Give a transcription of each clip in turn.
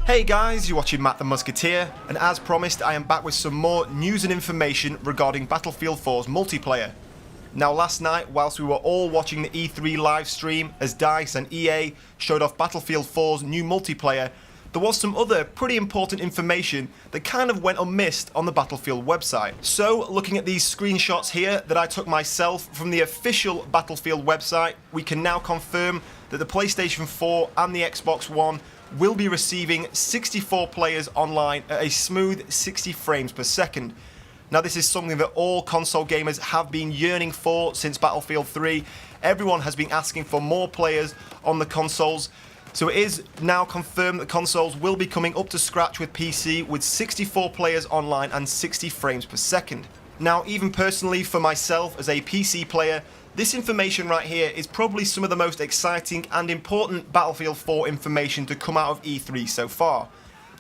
Hey guys, you're watching MattTheMusketeer, and as promised I am back with some more news and information regarding Battlefield 4's multiplayer. Now last night, whilst we were all watching the E3 live stream as DICE and EA showed off Battlefield 4's new multiplayer, there was some other pretty important information that kind of went unmissed on the Battlefield website. So, looking at these screenshots here that I took myself from the official Battlefield website, we can now confirm that the PlayStation 4 and the Xbox One will be receiving 64 players online at a smooth 60 frames per second. Now this is something that all console gamers have been yearning for since Battlefield 3. Everyone has been asking for more players on the consoles. So it is now confirmed that consoles will be coming up to scratch with PC with 64 players online and 60 frames per second. Now even personally for myself as a PC player, this information right here is probably some of the most exciting and important Battlefield 4 information to come out of E3 so far.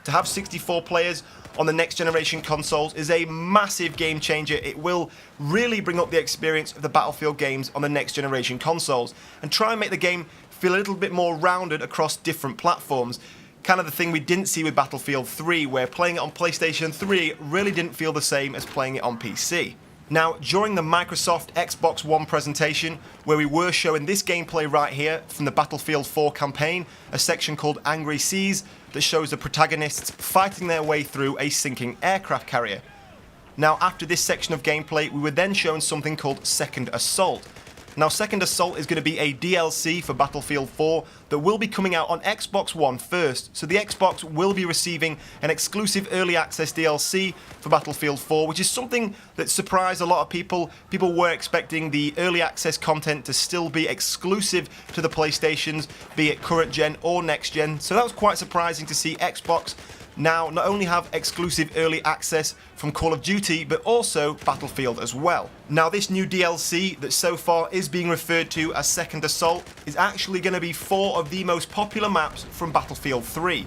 To have 64 players on the next generation consoles is a massive game changer. It will really bring up the experience of the Battlefield games on the next generation consoles and try and make the game feel a little bit more rounded across different platforms. Kind of the thing we didn't see with Battlefield 3, where playing it on PlayStation 3 really didn't feel the same as playing it on PC. Now, during the Microsoft Xbox One presentation, where we were showing this gameplay right here from the Battlefield 4 campaign, a section called Angry Seas that shows the protagonists fighting their way through a sinking aircraft carrier. Now, after this section of gameplay, we were then shown something called Second Assault. Now, Second Assault is going to be a DLC for Battlefield 4 that will be coming out on Xbox One first. So the Xbox will be receiving an exclusive early access DLC for Battlefield 4, which is something that surprised a lot of people. People were expecting the early access content to still be exclusive to the PlayStations, be it current gen or next gen. So that was quite surprising to see Xbox now not only have exclusive early access from Call of Duty, but also Battlefield as well. Now this new DLC that so far is being referred to as Second Assault is actually going to be 4 of the most popular maps from Battlefield 3.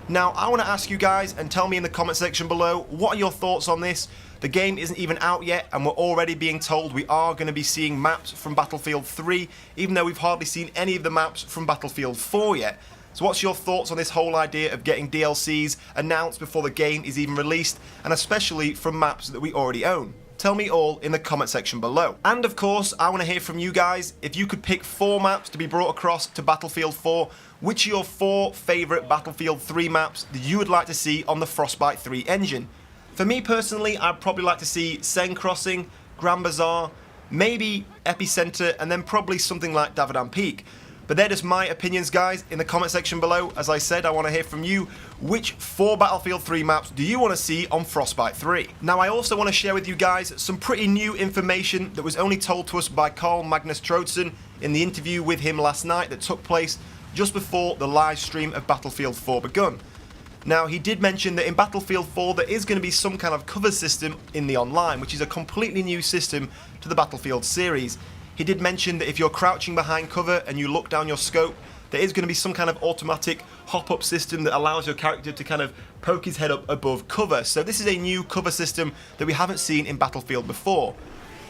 Now I want to ask you guys and tell me in the comment section below, what are your thoughts on this? The game isn't even out yet and we're already being told we are going to be seeing maps from Battlefield 3, even though we've hardly seen any of the maps from Battlefield 4 yet. So what's your thoughts on this whole idea of getting DLCs announced before the game is even released, and especially from maps that we already own? Tell me all in the comment section below. And of course, I want to hear from you guys. If you could pick 4 maps to be brought across to Battlefield 4, which are your 4 favourite Battlefield 3 maps that you would like to see on the Frostbite 3 engine? For me personally, I'd probably like to see Seine Crossing, Grand Bazaar, maybe Epicenter, and then probably something like Davidan Peak. But they're just my opinions, guys, in the comment section below. As I said, I want to hear from you. Which 4 Battlefield 3 maps do you want to see on Frostbite 3? Now, I also want to share with you guys some pretty new information that was only told to us by Karl Magnus in the interview with him last night that took place just before the live stream of Battlefield 4 begun. Now, he did mention that in Battlefield 4 there is going to be some kind of cover system in the online, which is a completely new system to the Battlefield series. He did mention that if you're crouching behind cover and you look down your scope, there is going to be some kind of automatic hop-up system that allows your character to kind of poke his head up above cover. So this is a new cover system that we haven't seen in Battlefield before.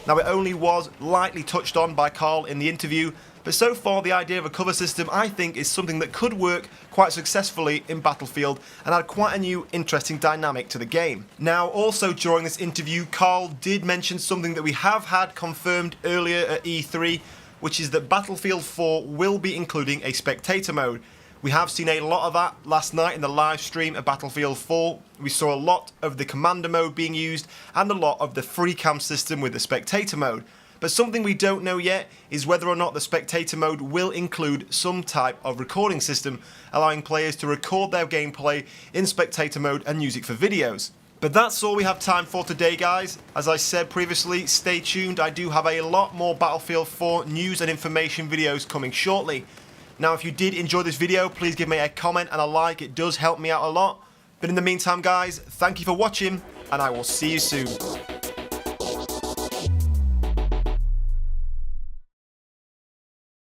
Now it only was lightly touched on by Karl in the interview, but so far the idea of a cover system I think is something that could work quite successfully in Battlefield and add quite a new interesting dynamic to the game. Now also during this interview, Karl did mention something that we have had confirmed earlier at E3, which is that Battlefield 4 will be including a Spectator Mode. We have seen a lot of that last night in the live stream of Battlefield 4. We saw a lot of the Commander Mode being used and a lot of the free cam system with the Spectator Mode. But something we don't know yet is whether or not the Spectator Mode will include some type of recording system, allowing players to record their gameplay in Spectator Mode and use it for videos. But that's all we have time for today, guys. As I said previously, stay tuned. I do have a lot more Battlefield 4 news and information videos coming shortly. Now, if you did enjoy this video, please give me a comment and a like. It does help me out a lot. But in the meantime, guys, thank you for watching, and I will see you soon.